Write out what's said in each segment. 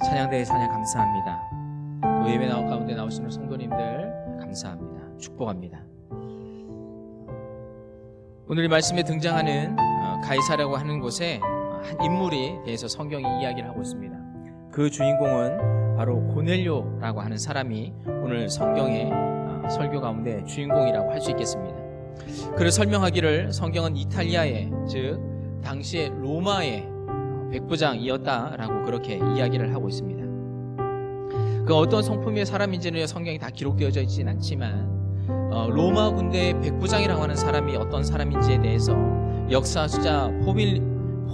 찬양대회 찬양 감사합니다. 또 예배 가운데 나오시는 성도님들 감사합니다. 축복합니다. 오늘 이 말씀에 등장하는 가이사라고 하는 곳에 한 인물에 대해서 성경이 이야기를 하고 있습니다. 그 주인공은 바로 고넬료라고 하는 사람이 오늘 성경의 설교 가운데 주인공이라고 할 수 있겠습니다. 그를 설명하기를 성경은 이탈리아의, 즉 당시의 로마의 백부장이었다라고 그렇게 이야기를 하고 있습니다. 그 어떤 성품의 사람인지는 성경이 다 기록되어져 있지는 않지만 로마 군대의 백부장이라고 하는 사람이 어떤 사람인지에 대해서 역사수자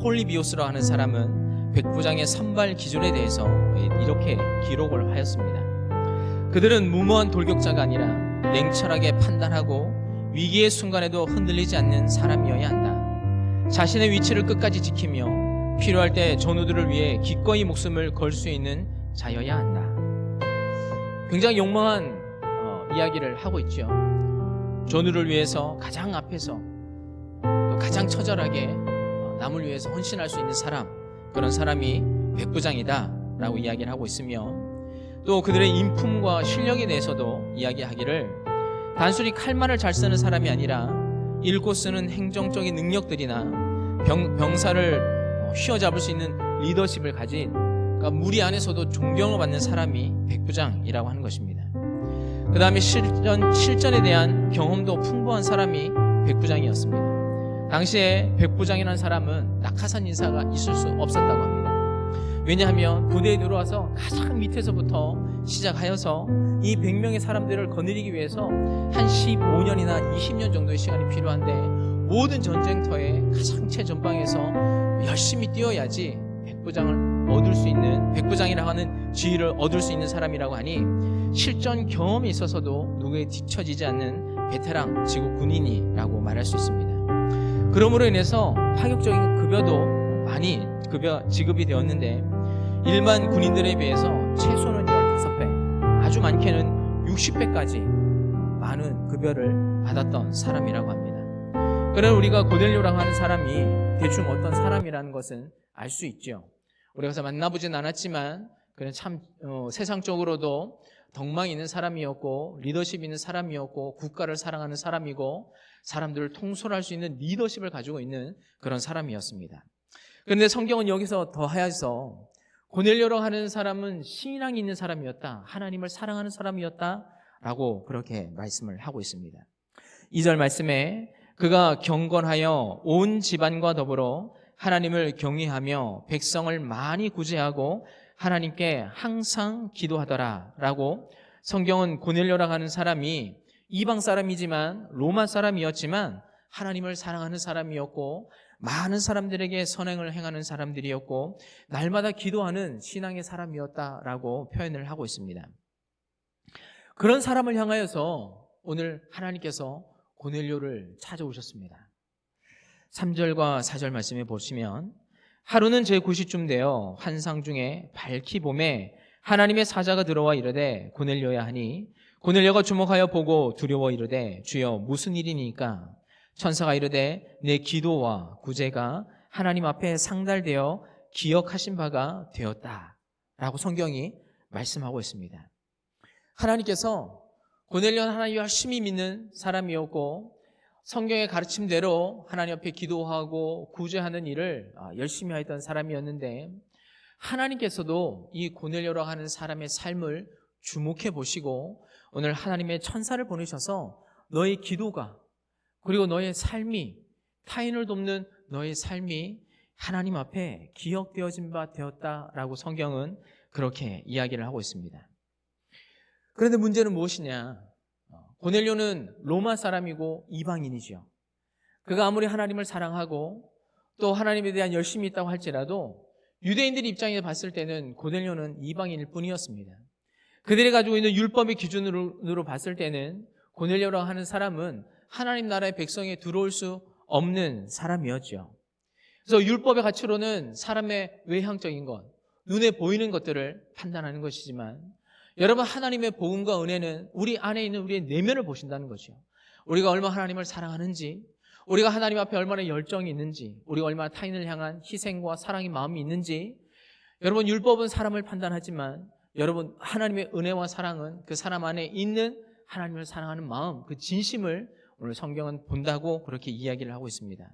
폴리비오스라고 하는 사람은 백부장의 선발 기준에 대해서 이렇게 기록을 하였습니다. 그들은 무모한 돌격자가 아니라 냉철하게 판단하고 위기의 순간에도 흔들리지 않는 사람이어야 한다. 자신의 위치를 끝까지 지키며 필요할 때 전우들을 위해 기꺼이 목숨을 걸 수 있는 자여야 한다. 굉장히 용망한 이야기를 하고 있죠. 전우를 위해서 가장 앞에서 또 가장 처절하게 남을 위해서 헌신할 수 있는 사람, 그런 사람이 백부장이다 라고 이야기를 하고 있으며, 또 그들의 인품과 실력에 대해서도 이야기하기를 단순히 칼만을 잘 쓰는 사람이 아니라 읽고 쓰는 행정적인 능력들이나 병사를 휘어잡을 수 있는 리더십을 가진, 그러니까 무리 안에서도 존경을 받는 사람이 백부장이라고 하는 것입니다. 그 다음에 실전에 대한 경험도 풍부한 사람이 백부장이었습니다. 당시에 백부장이라는 사람은 낙하산 인사가 있을 수 없었다고 합니다. 왜냐하면 부대에 들어와서 가장 밑에서부터 시작하여서 이 100명의 사람들을 거느리기 위해서 한 15년이나 20년 정도의 시간이 필요한데, 모든 전쟁터의 가장 최전방에서 열심히 뛰어야지 백부장을 얻을 수 있는, 백부장이라고 하는 지위를 얻을 수 있는 사람이라고 하니 실전 경험이 있어서도 누구에 뒤처지지 않는 베테랑 지구 군인이라고 말할 수 있습니다. 그러므로 인해서 파격적인 급여도 많이 지급이 되었는데, 일반 군인들에 비해서 최소는 15배, 아주 많게는 60배까지 많은 급여를 받았던 사람이라고 합니다. 그러나 우리가 고넬료라고 하는 사람이 대충 어떤 사람이라는 것은 알 수 있죠. 우리가 가서 만나보진 않았지만 그는 참 세상적으로도 덕망이 있는 사람이었고, 리더십 있는 사람이었고, 국가를 사랑하는 사람이고, 사람들을 통솔할 수 있는 리더십을 가지고 있는 그런 사람이었습니다. 그런데 성경은 여기서 더하여서 고넬료라고 하는 사람은 신앙이 있는 사람이었다, 하나님을 사랑하는 사람이었다라고 그렇게 말씀을 하고 있습니다. 2절 말씀에 그가 경건하여 온 집안과 더불어 하나님을 경외하며 백성을 많이 구제하고 하나님께 항상 기도하더라 라고, 성경은 고넬료라고 하는 사람이 이방 사람이지만 로마 사람이었지만 하나님을 사랑하는 사람이었고, 많은 사람들에게 선행을 행하는 사람들이었고, 날마다 기도하는 신앙의 사람이었다라고 표현을 하고 있습니다. 그런 사람을 향하여서 오늘 하나님께서 고넬료를 찾아오셨습니다. 3절과 4절 말씀에 보시면, 하루는 제9시쯤 되어 환상 중에 밝히 봄에 하나님의 사자가 들어와 이르되 고넬료야 하니, 고넬료가 주목하여 보고 두려워 이르되 주여 무슨 일이니까? 천사가 이르되 내 기도와 구제가 하나님 앞에 상달되어 기억하신 바가 되었다 라고 성경이 말씀하고 있습니다. 하나님께서 고넬료는 하나님 열심히 믿는 사람이었고, 성경의 가르침대로 하나님 앞에 기도하고 구제하는 일을 열심히 하였던 사람이었는데, 하나님께서도 이 고넬료라고 하는 사람의 삶을 주목해 보시고 오늘 하나님의 천사를 보내셔서 너의 기도가, 그리고 너의 삶이, 타인을 돕는 너의 삶이 하나님 앞에 기억되어진 바 되었다라고 성경은 그렇게 이야기를 하고 있습니다. 그런데 문제는 무엇이냐? 고넬료는 로마 사람이고 이방인이죠. 그가 아무리 하나님을 사랑하고 또 하나님에 대한 열심이 있다고 할지라도 유대인들 입장에 봤을 때는 고넬료는 이방인일 뿐이었습니다. 그들이 가지고 있는 율법의 기준으로 봤을 때는 고넬료라고 하는 사람은 하나님 나라의 백성에 들어올 수 없는 사람이었죠. 그래서 율법의 가치로는 사람의 외향적인 것, 눈에 보이는 것들을 판단하는 것이지만, 여러분, 하나님의 복음과 은혜는 우리 안에 있는 우리의 내면을 보신다는 거죠. 우리가 얼마나 하나님을 사랑하는지, 우리가 하나님 앞에 얼마나 열정이 있는지, 우리가 얼마나 타인을 향한 희생과 사랑의 마음이 있는지, 여러분, 율법은 사람을 판단하지만 여러분, 하나님의 은혜와 사랑은 그 사람 안에 있는 하나님을 사랑하는 마음, 그 진심을 오늘 성경은 본다고 그렇게 이야기를 하고 있습니다.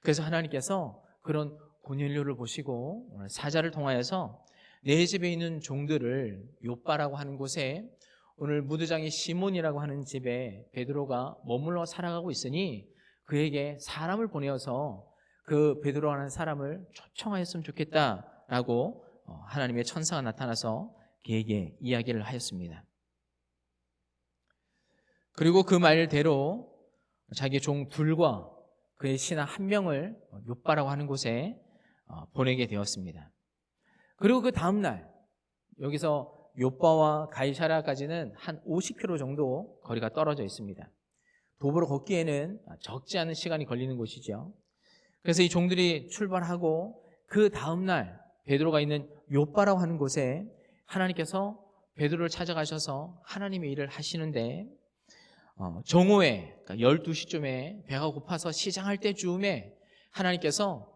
그래서 하나님께서 그런 고넬료를 보시고 오늘 사자를 통하여서 내 집에 있는 종들을 욥바라고 하는 곳에, 오늘 무드장이 시몬이라고 하는 집에 베드로가 머물러 살아가고 있으니 그에게 사람을 보내어서 그 베드로라는 사람을 초청하였으면 좋겠다라고 하나님의 천사가 나타나서 그에게 이야기를 하였습니다. 그리고 그 말대로 자기 종 둘과 그의 신하 한 명을 욥바라고 하는 곳에 보내게 되었습니다. 그리고 그 다음 날, 여기서 욥바와 가이사랴까지는 한 50km 정도 거리가 떨어져 있습니다. 도보로 걷기에는 적지 않은 시간이 걸리는 곳이죠. 그래서 이 종들이 출발하고 그 다음 날 베드로가 있는 욥바라고 하는 곳에 하나님께서 베드로를 찾아가셔서 하나님의 일을 하시는데, 정오에, 그러니까 12시쯤에 배가 고파서 시장할 때쯤에 하나님께서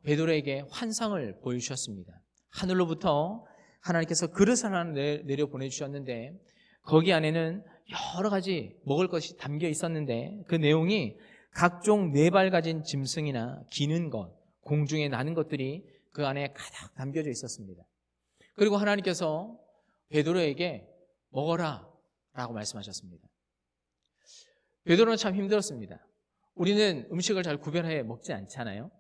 베드로에게 환상을 보여주셨습니다. 하늘로부터 하나님께서 그릇을 하나 내려 보내주셨는데 거기 안에는 여러 가지 먹을 것이 담겨 있었는데 그 내용이 각종 4발 가진 짐승이나 기는 것, 공중에 나는 것들이 그 안에 가득 담겨져 있었습니다. 그리고 하나님께서 베드로에게 먹어라 라고 말씀하셨습니다. 베드로는 참 힘들었습니다. 우리는 음식을 잘 구별해 먹지 않잖아요.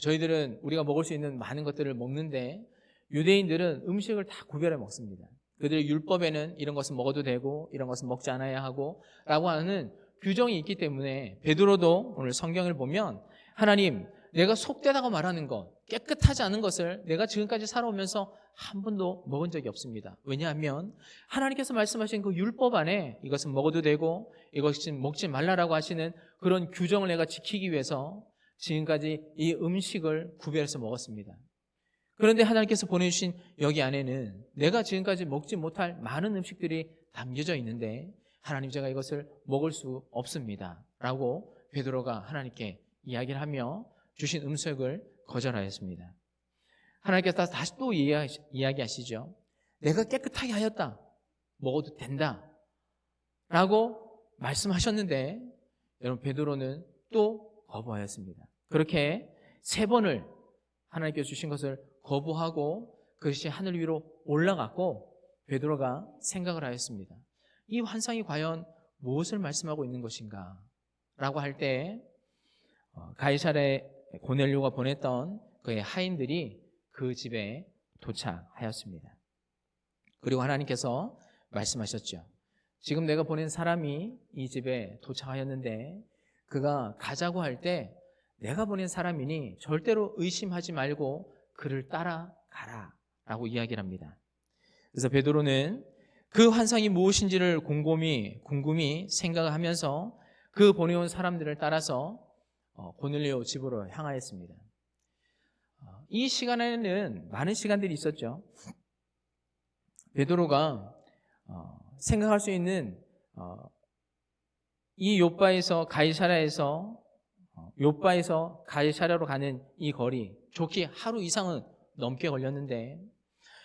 저희들은 우리가 먹을 수 있는 많은 것들을 먹는데 유대인들은 음식을 다 구별해 먹습니다. 그들의 율법에는 이런 것은 먹어도 되고 이런 것은 먹지 않아야 하고 라고 하는 규정이 있기 때문에 베드로도 오늘 성경을 보면 하나님, 내가 속되다고 말하는 것, 깨끗하지 않은 것을 내가 지금까지 살아오면서 한 번도 먹은 적이 없습니다. 왜냐하면 하나님께서 말씀하신 그 율법 안에 이것은 먹어도 되고 이것은 먹지 말라라고 하시는 그런 규정을 내가 지키기 위해서 지금까지 이 음식을 구별해서 먹었습니다. 그런데 하나님께서 보내주신 여기 안에는 내가 지금까지 먹지 못할 많은 음식들이 담겨져 있는데 하나님, 제가 이것을 먹을 수 없습니다 라고 베드로가 하나님께 이야기를 하며 주신 음식을 거절하였습니다. 하나님께서 다시 또 이야기하시죠. 내가 깨끗하게 하였다, 먹어도 된다 라고 말씀하셨는데 여러분, 베드로는 또 거부하였습니다. 그렇게 3번을 하나님께서 주신 것을 거부하고 그것이 하늘 위로 올라갔고 베드로가 생각을 하였습니다. 이 환상이 과연 무엇을 말씀하고 있는 것인가 라고 할 때 가이사랴에 고넬료가 보냈던 그의 하인들이 그 집에 도착하였습니다. 그리고 하나님께서 말씀하셨죠. 지금 내가 보낸 사람이 이 집에 도착하였는데 그가 가자고 할 때 내가 보낸 사람이니 절대로 의심하지 말고 그를 따라가라 라고 이야기를 합니다. 그래서 베드로는 그 환상이 무엇인지를 궁금히 생각하면서 그 보내온 사람들을 따라서 고넬료 집으로 향하였습니다. 이 시간에는 많은 시간들이 있었죠. 베드로가 생각할 수 있는 이 욥바에서 가이사랴로 가는 이 거리, 좋게 하루 이상은 넘게 걸렸는데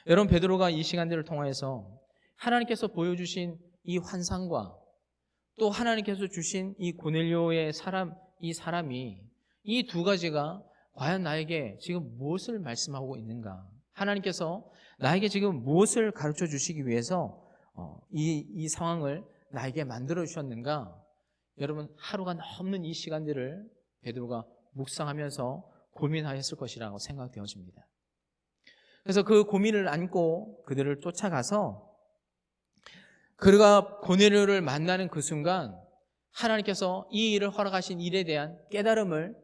여러분, 베드로가 이 시간들을 통해서 하나님께서 보여주신 이 환상과 또 하나님께서 주신 이 고넬료의 이 사람이 이 두 가지가 과연 나에게 지금 무엇을 말씀하고 있는가? 하나님께서 나에게 지금 무엇을 가르쳐 주시기 위해서 이 상황을 나에게 만들어 주셨는가? 여러분, 하루가 넘는 이 시간들을 베드로가 묵상하면서 고민하였을 것이라고 생각되어집니다. 그래서 그 고민을 안고 그들을 쫓아가서 그가 고넬료를 만나는 그 순간 하나님께서 이 일을 허락하신 일에 대한 깨달음을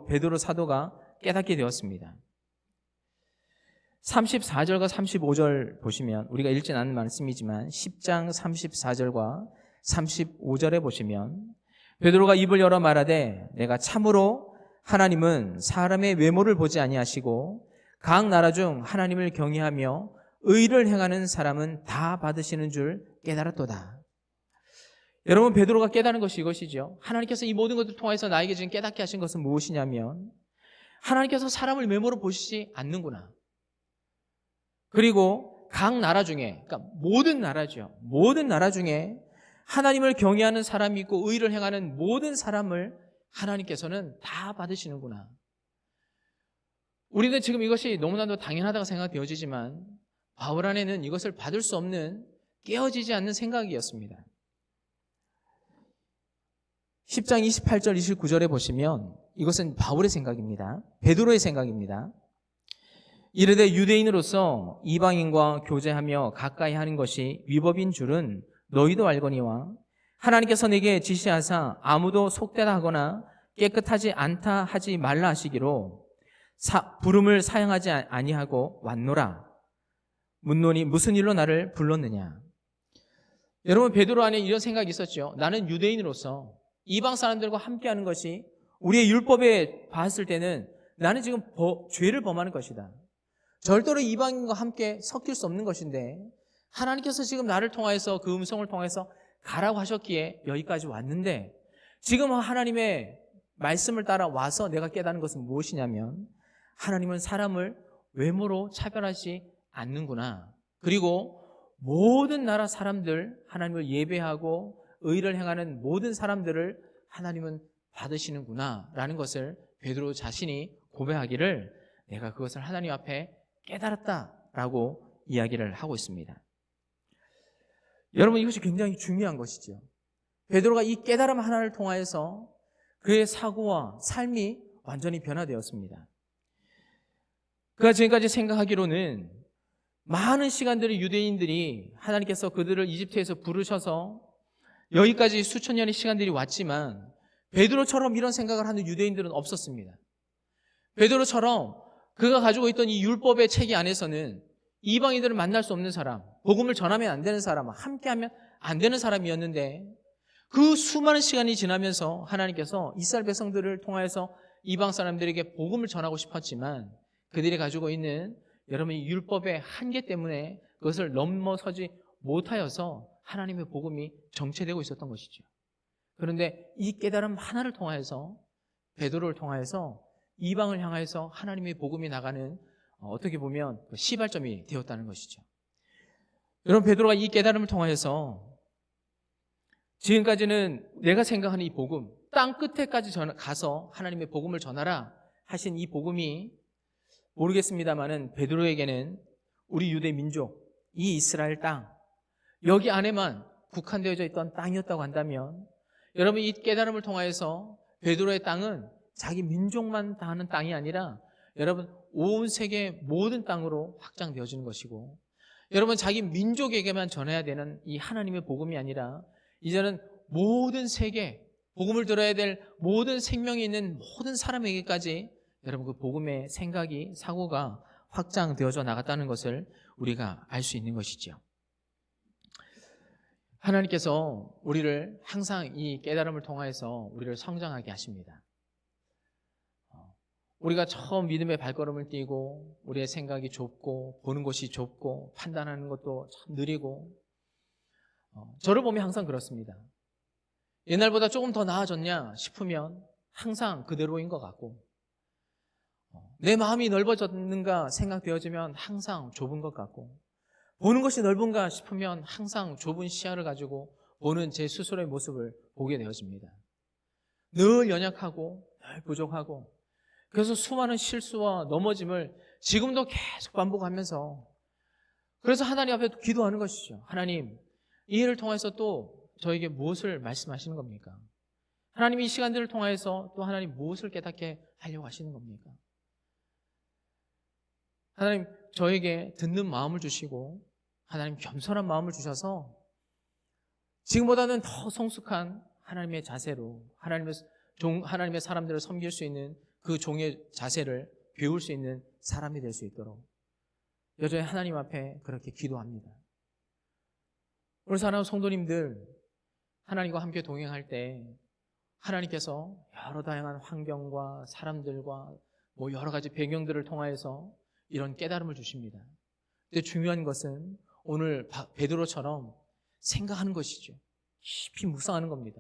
베드로 사도가 깨닫게 되었습니다. 34절과 35절 보시면, 우리가 읽진 않은 말씀이지만 10장 34절과 35절에 보시면 베드로가 입을 열어 말하되 내가 참으로 하나님은 사람의 외모를 보지 아니하시고 각 나라 중 하나님을 경외하며 의를 행하는 사람은 다 받으시는 줄 깨달았도다. 여러분, 베드로가 깨달은 것이 이것이죠. 하나님께서 이 모든 것을 통해서 나에게 지금 깨닫게 하신 것은 무엇이냐면 하나님께서 사람을 외모로 보시지 않는구나. 그리고 각 나라 중에, 그러니까 모든 나라죠. 모든 나라 중에 하나님을 경외하는 사람이 있고 의를 행하는 모든 사람을 하나님께서는 다 받으시는구나. 우리는 지금 이것이 너무나도 당연하다고 생각되어지지만 바울 안에는 이것을 받을 수 없는 깨어지지 않는 생각이었습니다. 10장 28절 29절에 보시면 이것은 바울의 생각입니다. 베드로의 생각입니다. 이르되 유대인으로서 이방인과 교제하며 가까이 하는 것이 위법인 줄은 너희도 알거니와 하나님께서 내게 지시하사 아무도 속되다 하거나 깨끗하지 않다 하지 말라 하시기로 부름을 사양하지 아니하고 왔노라. 묻노니 무슨 일로 나를 불렀느냐. 여러분, 베드로 안에 이런 생각이 있었죠. 나는 유대인으로서 이방 사람들과 함께하는 것이 우리의 율법에 봤을 때는 나는 지금 죄를 범하는 것이다. 절대로 이방인과 함께 섞일 수 없는 것인데 하나님께서 지금 나를 통하여서 그 음성을 통해서 가라고 하셨기에 여기까지 왔는데 지금 하나님의 말씀을 따라 와서 내가 깨닫는 것은 무엇이냐면 하나님은 사람을 외모로 차별하지 않는구나. 그리고 모든 나라 사람들, 하나님을 예배하고 의를 행하는 모든 사람들을 하나님은 받으시는구나 라는 것을 베드로 자신이 고백하기를 내가 그것을 하나님 앞에 깨달았다라고 이야기를 하고 있습니다. 여러분, 이것이 굉장히 중요한 것이죠. 베드로가 이 깨달음 하나를 통하여서 그의 사고와 삶이 완전히 변화되었습니다. 그가 지금까지 생각하기로는 많은 시간들의 유대인들이 하나님께서 그들을 이집트에서 부르셔서 여기까지 수천 년의 시간들이 왔지만 베드로처럼 이런 생각을 하는 유대인들은 없었습니다. 베드로처럼 그가 가지고 있던 이 율법의 체계 안에서는 이방인들을 만날 수 없는 사람, 복음을 전하면 안 되는 사람, 함께하면 안 되는 사람이었는데 그 수많은 시간이 지나면서 하나님께서 이스라엘 백성들을 통하여서 이방 사람들에게 복음을 전하고 싶었지만 그들이 가지고 있는 여러분의 율법의 한계 때문에 그것을 넘어서지 못하여서 하나님의 복음이 정체되고 있었던 것이죠. 그런데 이 깨달음 하나를 통하여서 베드로를 통하여서 이방을 향하여서 하나님의 복음이 나가는 어떻게 보면 시발점이 되었다는 것이죠. 여러분, 베드로가 이 깨달음을 통하여서 지금까지는 내가 생각하는 이 복음, 땅 끝에까지 가서 하나님의 복음을 전하라 하신 이 복음이 모르겠습니다만은 베드로에게는 우리 유대 민족, 이 이스라엘 땅, 여기 안에만 국한되어져 있던 땅이었다고 한다면 여러분, 이 깨달음을 통하여서 베드로의 땅은 자기 민족만 다하는 땅이 아니라 여러분, 온 세계 모든 땅으로 확장되어지는 것이고 여러분, 자기 민족에게만 전해야 되는 이 하나님의 복음이 아니라 이제는 모든 세계, 복음을 들어야 될 모든 생명이 있는 모든 사람에게까지 여러분 그 복음의 생각이, 사고가 확장되어져 나갔다는 것을 우리가 알 수 있는 것이죠. 하나님께서 우리를 항상 이 깨달음을 통하여서 우리를 성장하게 하십니다. 우리가 처음 믿음의 발걸음을 띄고 우리의 생각이 좁고 보는 것이 좁고 판단하는 것도 참 느리고 저를 보면 항상 그렇습니다. 옛날보다 조금 더 나아졌냐 싶으면 항상 그대로인 것 같고 내 마음이 넓어졌는가 생각되어지면 항상 좁은 것 같고 보는 것이 넓은가 싶으면 항상 좁은 시야를 가지고 보는 제 스스로의 모습을 보게 되어집니다. 늘 연약하고 늘 부족하고 그래서 수많은 실수와 넘어짐을 지금도 계속 반복하면서 그래서 하나님 앞에 기도하는 것이죠. 하나님, 이 일을 통해서 또 저에게 무엇을 말씀하시는 겁니까? 하나님, 이 시간들을 통해서 또 하나님 무엇을 깨닫게 하려고 하시는 겁니까? 하나님, 저에게 듣는 마음을 주시고 하나님 겸손한 마음을 주셔서 지금보다는 더 성숙한 하나님의 자세로 하나님의 사람들을 섬길 수 있는 그 종의 자세를 배울 수 있는 사람이 될 수 있도록 여전히 하나님 앞에 그렇게 기도합니다. 오늘 사랑하는 성도님들, 하나님과 함께 동행할 때 하나님께서 여러 다양한 환경과 사람들과 여러 가지 배경들을 통하여서 이런 깨달음을 주십니다. 근데 중요한 것은 오늘 베드로처럼 생각하는 것이죠. 깊이 묵상하는 겁니다.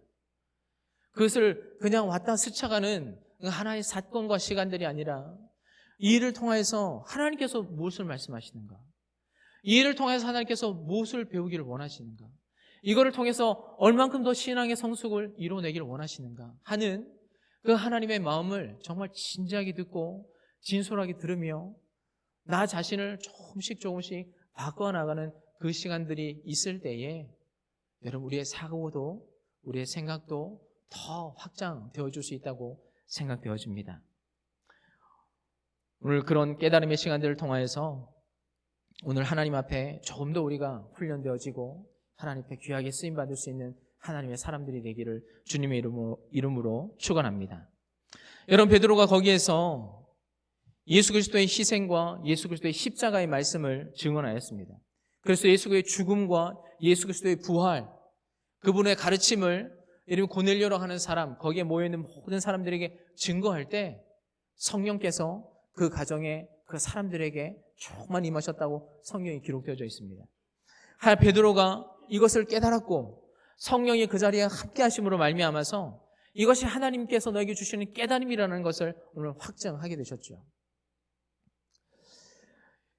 그것을 그냥 왔다 스쳐가는 하나의 사건과 시간들이 아니라 이 일을 통해서 하나님께서 무엇을 말씀하시는가, 이 일을 통해서 하나님께서 무엇을 배우기를 원하시는가? 이거를 통해서 얼만큼 더 신앙의 성숙을 이뤄내기를 원하시는가 하는 그 하나님의 마음을 정말 진지하게 듣고 진솔하게 들으며 나 자신을 조금씩 바꿔나가는 그 시간들이 있을 때에 여러분 우리의 사고도 우리의 생각도 더 확장되어 줄 수 있다고 생각되어집니다. 오늘 그런 깨달음의 시간들을 통하여서 오늘 하나님 앞에 조금 더 우리가 훈련되어지고 하나님 앞에 귀하게 쓰임받을 수 있는 하나님의 사람들이 되기를 주님의 이름으로 축원합니다. 여러분 베드로가 거기에서 예수 그리스도의 희생과 예수 그리스도의 십자가의 말씀을 증언하였습니다. 그래서 예수 그리스도의 죽음과 예수 그리스도의 부활, 그분의 가르침을 이름 고넬료라고 하는 사람, 거기에 모여있는 모든 사람들에게 증거할 때 성령께서 그 가정에 그 사람들에게 조금만 임하셨다고 성경이 기록되어져 있습니다. 베드로가 이것을 깨달았고 성령이 그 자리에 함께 하심으로 말미암아서 이것이 하나님께서 너에게 주시는 깨달음이라는 것을 오늘 확증하게 되셨죠.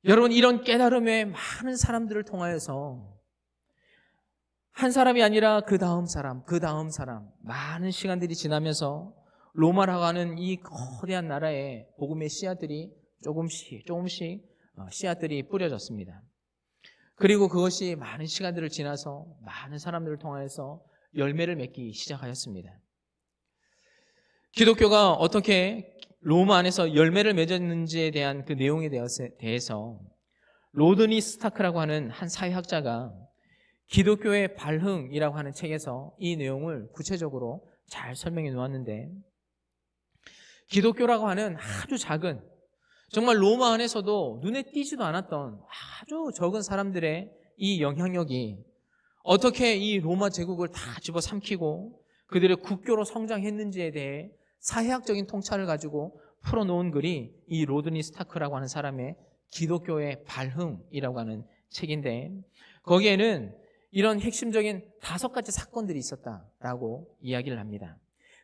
여러분 이런 깨달음에 많은 사람들을 통하여서 한 사람이 아니라 그 다음 사람 많은 시간들이 지나면서 로마라고 하는 이 거대한 나라에 복음의 씨앗들이 조금씩 씨앗들이 뿌려졌습니다. 그리고 그것이 많은 시간들을 지나서 많은 사람들을 통하여서 열매를 맺기 시작하였습니다. 기독교가 어떻게 로마 안에서 열매를 맺었는지에 대한 그 내용에 대해서 로드니 스타크라고 하는 한 사회학자가 기독교의 발흥이라고 하는 책에서 이 내용을 구체적으로 잘 설명해 놓았는데, 기독교라고 하는 아주 작은, 정말 로마 안에서도 눈에 띄지도 않았던 아주 적은 사람들의 이 영향력이 어떻게 이 로마 제국을 다 집어삼키고 그들의 국교로 성장했는지에 대해 사회학적인 통찰을 가지고 풀어놓은 글이 이 로드니 스타크라고 하는 사람의 기독교의 발흥이라고 하는 책인데, 거기에는 이런 핵심적인 5가지 사건들이 있었다라고 이야기를 합니다.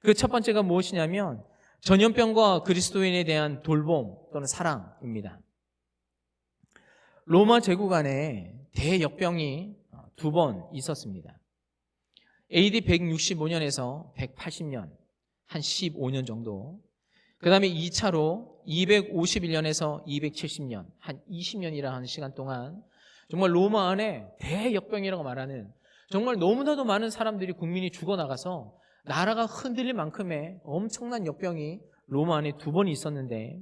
그 첫 번째가 무엇이냐면 전염병과 그리스도인에 대한 돌봄 또는 사랑입니다. 로마 제국 안에 대역병이 2번 있었습니다. AD 165년에서 180년, 한 15년 정도. 그 다음에 2차로 251년에서 270년, 한 20년이라 하는 시간 동안 정말 로마 안에 대역병이라고 말하는 정말 너무나도 많은 사람들이 국민이 죽어나가서 나라가 흔들릴 만큼의 엄청난 역병이 로마 안에 2번이 있었는데,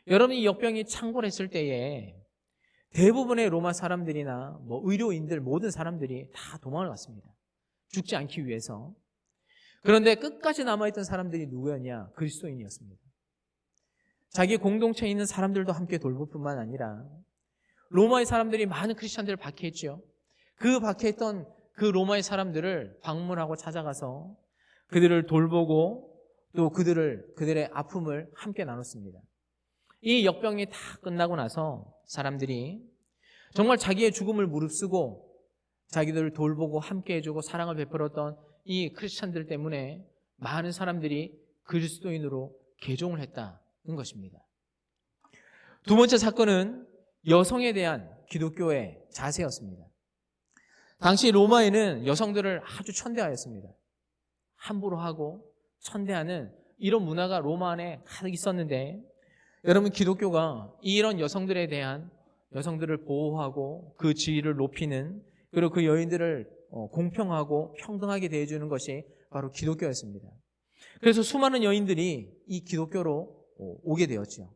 여러분 이 역병이 창궐했을 때에 대부분의 로마 사람들이나 의료인들 모든 사람들이 다 도망을 갔습니다. 죽지 않기 위해서. 그런데 끝까지 남아있던 사람들이 누구였냐? 그리스도인이었습니다. 자기 공동체에 있는 사람들도 함께 돌볼 뿐만 아니라 로마의 사람들이 많은 크리스찬들을 박해했죠. 그 박해했던 그 로마의 사람들을 방문하고 찾아가서 그들을 돌보고 또 그들의 아픔을 함께 나눴습니다. 이 역병이 다 끝나고 나서 사람들이 정말 자기의 죽음을 무릅쓰고 자기들을 돌보고 함께 해주고 사랑을 베풀었던 이 크리스찬들 때문에 많은 사람들이 그리스도인으로 개종을 했다는 것입니다. 두 번째 사건은 여성에 대한 기독교의 자세였습니다. 당시 로마에는 여성들을 아주 천대하였습니다. 함부로 하고 천대하는 이런 문화가 로마 안에 가득 있었는데, 여러분 기독교가 이런 여성들을 보호하고 그 지위를 높이는, 그리고 그 여인들을 공평하고 평등하게 대해주는 것이 바로 기독교였습니다. 그래서 수많은 여인들이 이 기독교로 오게 되었죠.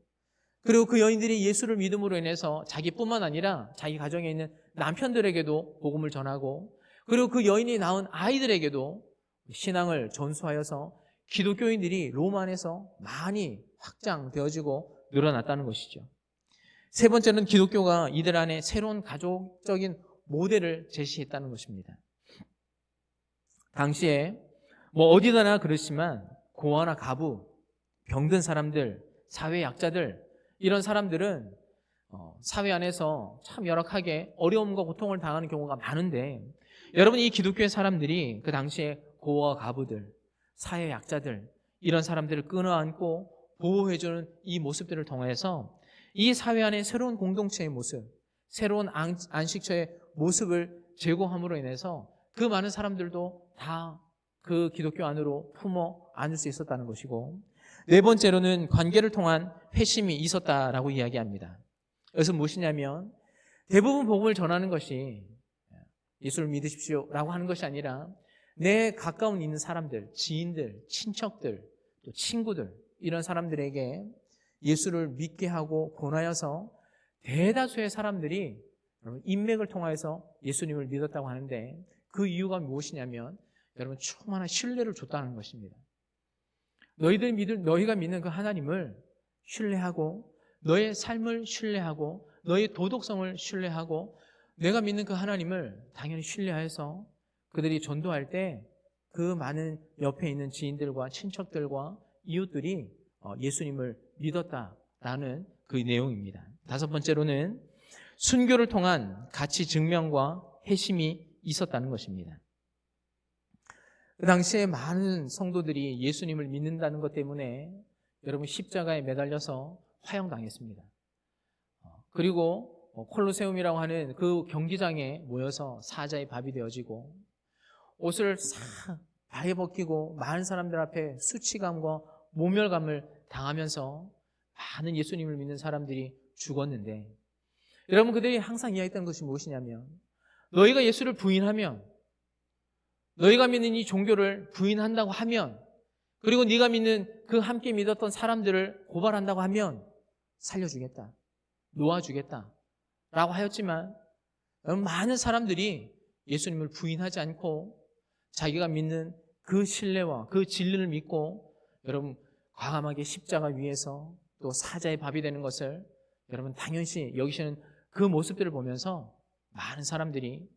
그리고 그 여인들이 예수를 믿음으로 인해서 자기뿐만 아니라 자기 가정에 있는 남편들에게도 복음을 전하고, 그리고 그 여인이 낳은 아이들에게도 신앙을 전수하여서 기독교인들이 로마 안에서 많이 확장되어지고 늘어났다는 것이죠. 세 번째는 기독교가 이들 안에 새로운 가족적인 모델을 제시했다는 것입니다. 당시에 어디다나 그렇지만 고아나 가부, 병든 사람들, 사회 약자들, 이런 사람들은 사회 안에서 참 열악하게 어려움과 고통을 당하는 경우가 많은데, 여러분 이 기독교의 사람들이 그 당시에 고아 가부들, 사회 약자들, 이런 사람들을 끌어안고 보호해주는 이 모습들을 통해서 이 사회 안에 새로운 공동체의 모습, 새로운 안식처의 모습을 제공함으로 인해서 그 많은 사람들도 다 그 기독교 안으로 품어 안을 수 있었다는 것이고, 네 번째로는 관계를 통한 회심이 있었다라고 이야기합니다. 그래서 무엇이냐면 대부분 복음을 전하는 것이 예수를 믿으십시오라고 하는 것이 아니라 내 가까운 있는 사람들, 지인들, 친척들, 또 친구들, 이런 사람들에게 예수를 믿게 하고 권하여서 대다수의 사람들이 인맥을 통해서 예수님을 믿었다고 하는데, 그 이유가 무엇이냐면 여러분 충만한 신뢰를 줬다는 것입니다. 너희가 믿는 그 하나님을 신뢰하고, 너의 삶을 신뢰하고, 너의 도덕성을 신뢰하고, 내가 믿는 그 하나님을 당연히 신뢰해서 그들이 전도할 때 그 많은 옆에 있는 지인들과 친척들과 이웃들이 예수님을 믿었다라는 그 내용입니다. 다섯 번째로는 순교를 통한 가치 증명과 회심이 있었다는 것입니다. 그 당시에 많은 성도들이 예수님을 믿는다는 것 때문에 여러분 십자가에 매달려서 화형당했습니다. 그리고 콜로세움이라고 하는 그 경기장에 모여서 사자의 밥이 되어지고, 옷을 싹 바에 벗기고 많은 사람들 앞에 수치감과 모멸감을 당하면서 많은 예수님을 믿는 사람들이 죽었는데, 여러분 그들이 항상 이야기했던 것이 무엇이냐면, 너희가 예수를 부인하면, 너희가 믿는 이 종교를 부인한다고 하면, 그리고 네가 믿는 그 함께 믿었던 사람들을 고발한다고 하면 살려주겠다, 놓아주겠다 라고 하였지만, 많은 사람들이 예수님을 부인하지 않고 자기가 믿는 그 신뢰와 그 진리를 믿고 여러분 과감하게 십자가 위에서 또 사자의 밥이 되는 것을 여러분 당연시 여기시는 그 모습들을 보면서 많은 사람들이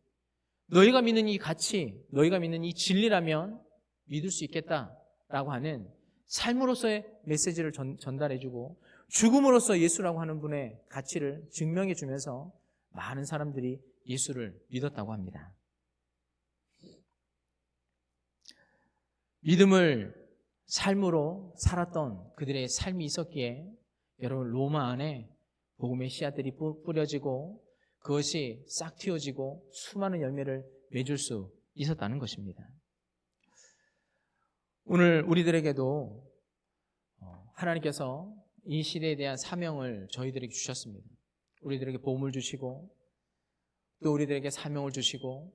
너희가 믿는 이 가치, 너희가 믿는 이 진리라면 믿을 수 있겠다라고 하는 삶으로서의 메시지를 전달해주고, 죽음으로써 예수라고 하는 분의 가치를 증명해주면서 많은 사람들이 예수를 믿었다고 합니다. 믿음을 삶으로 살았던 그들의 삶이 있었기에 여러분 로마 안에 복음의 씨앗들이 뿌려지고 그것이 싹 틔워지고 수많은 열매를 맺을 수 있었다는 것입니다. 오늘 우리들에게도 하나님께서 이 시대에 대한 사명을 저희들에게 주셨습니다. 우리들에게 복음을 주시고 또 우리들에게 사명을 주시고,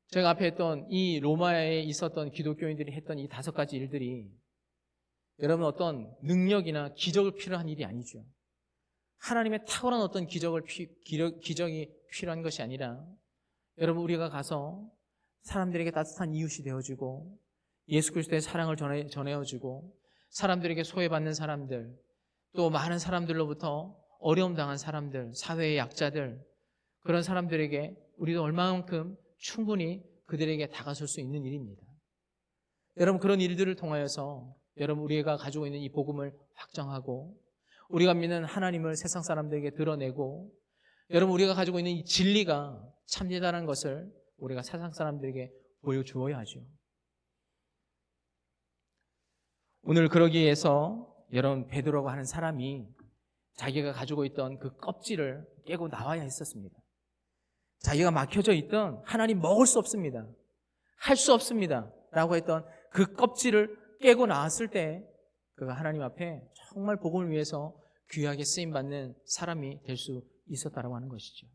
제가 앞에 했던 이 로마에 있었던 기독교인들이 했던 이 5가지 일들이 여러분 어떤 능력이나 기적을 필요한 일이 아니죠. 하나님의 탁월한 어떤 기적이 필요한 것이 아니라 여러분 우리가 가서 사람들에게 따뜻한 이웃이 되어주고 예수 그리스도의 사랑을 전해주고 사람들에게 소외받는 사람들, 또 많은 사람들로부터 어려움 당한 사람들, 사회의 약자들, 그런 사람들에게 우리도 얼마만큼 충분히 그들에게 다가설 수 있는 일입니다. 여러분 그런 일들을 통하여서 여러분 우리가 가지고 있는 이 복음을 확정하고 우리가 믿는 하나님을 세상 사람들에게 드러내고, 여러분 우리가 가지고 있는 이 진리가 참되다는 것을 우리가 세상 사람들에게 보여주어야 하죠. 오늘 그러기 위해서 여러분 베드로가 하는 사람이 자기가 가지고 있던 그 껍질을 깨고 나와야 했었습니다. 자기가 막혀져 있던 하나님 먹을 수 없습니다, 할 수 없습니다 라고 했던 그 껍질을 깨고 나왔을 때 그가 하나님 앞에 정말 복음을 위해서 귀하게 쓰임받는 사람이 될 수 있었다고 하는 것이죠.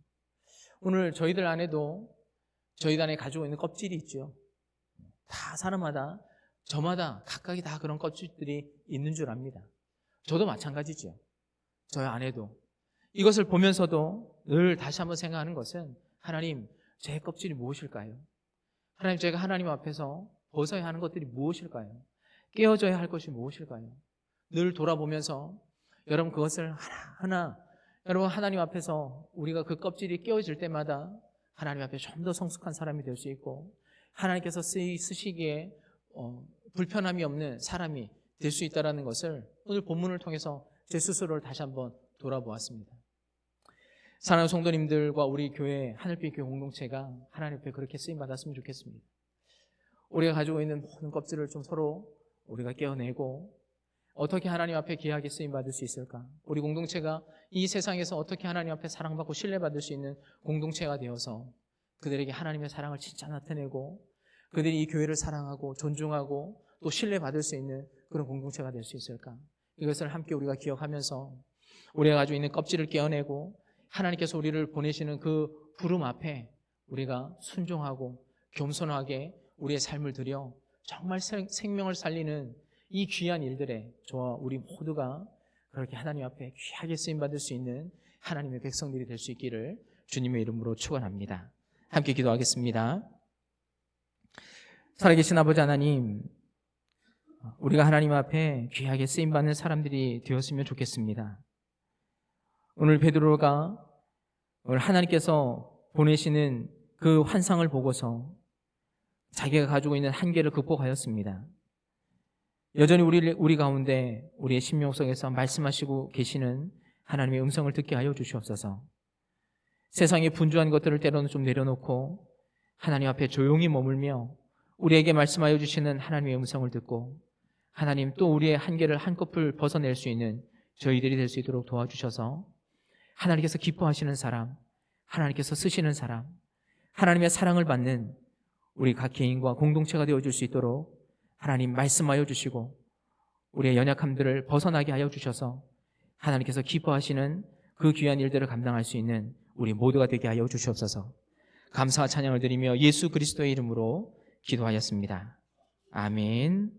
오늘 저희들 안에도 저희들 안에 가지고 있는 껍질이 있죠. 다 사람마다 저마다 각각이 다 그런 껍질들이 있는 줄 압니다. 저도 마찬가지죠. 저희 안에도 이것을 보면서도 늘 다시 한번 생각하는 것은, 하나님 제 껍질이 무엇일까요? 하나님 제가 하나님 앞에서 벗어야 하는 것들이 무엇일까요? 깨어져야 할 것이 무엇일까요? 늘 돌아보면서 여러분 그것을 하나하나 여러분 하나님 앞에서 우리가 그 껍질이 깨어질 때마다 하나님 앞에 좀 더 성숙한 사람이 될 수 있고 하나님께서 쓰시기에 불편함이 없는 사람이 될 수 있다는 것을 오늘 본문을 통해서 제 스스로를 다시 한번 돌아보았습니다. 사랑하는 성도님들과 우리 교회 하늘빛 교회 공동체가 하나님 앞에 그렇게 쓰임받았으면 좋겠습니다. 우리가 가지고 있는 모든 껍질을 좀 서로 우리가 깨어내고 어떻게 하나님 앞에 귀하게 쓰임받을 수 있을까? 우리 공동체가 이 세상에서 어떻게 하나님 앞에 사랑받고 신뢰받을 수 있는 공동체가 되어서 그들에게 하나님의 사랑을 진짜 나타내고 그들이 이 교회를 사랑하고 존중하고 또 신뢰받을 수 있는 그런 공동체가 될 수 있을까? 이것을 함께 우리가 기억하면서 우리가 가지고 있는 껍질을 깨어내고 하나님께서 우리를 보내시는 그 부름 앞에 우리가 순종하고 겸손하게 우리의 삶을 들여 정말 생명을 살리는 이 귀한 일들에 저와 우리 모두가 그렇게 하나님 앞에 귀하게 쓰임받을 수 있는 하나님의 백성들이 될 수 있기를 주님의 이름으로 축원합니다. 함께 기도하겠습니다. 살아계신 아버지 하나님, 우리가 하나님 앞에 귀하게 쓰임받는 사람들이 되었으면 좋겠습니다. 오늘 베드로가 오늘 하나님께서 보내시는 그 환상을 보고서 자기가 가지고 있는 한계를 극복하였습니다. 여전히 우리 가운데 우리의 심령 속에서 말씀하시고 계시는 하나님의 음성을 듣게 하여 주시옵소서. 세상의 분주한 것들을 때로는 좀 내려놓고 하나님 앞에 조용히 머물며 우리에게 말씀하여 주시는 하나님의 음성을 듣고 하나님 또 우리의 한계를 한꺼풀 벗어낼 수 있는 저희들이 될 수 있도록 도와주셔서 하나님께서 기뻐하시는 사람, 하나님께서 쓰시는 사람, 하나님의 사랑을 받는 우리 각 개인과 공동체가 되어줄 수 있도록 하나님 말씀하여 주시고 우리의 연약함들을 벗어나게 하여 주셔서 하나님께서 기뻐하시는 그 귀한 일들을 감당할 수 있는 우리 모두가 되게 하여 주시옵소서. 감사와 찬양을 드리며 예수 그리스도의 이름으로 기도하였습니다. 아멘.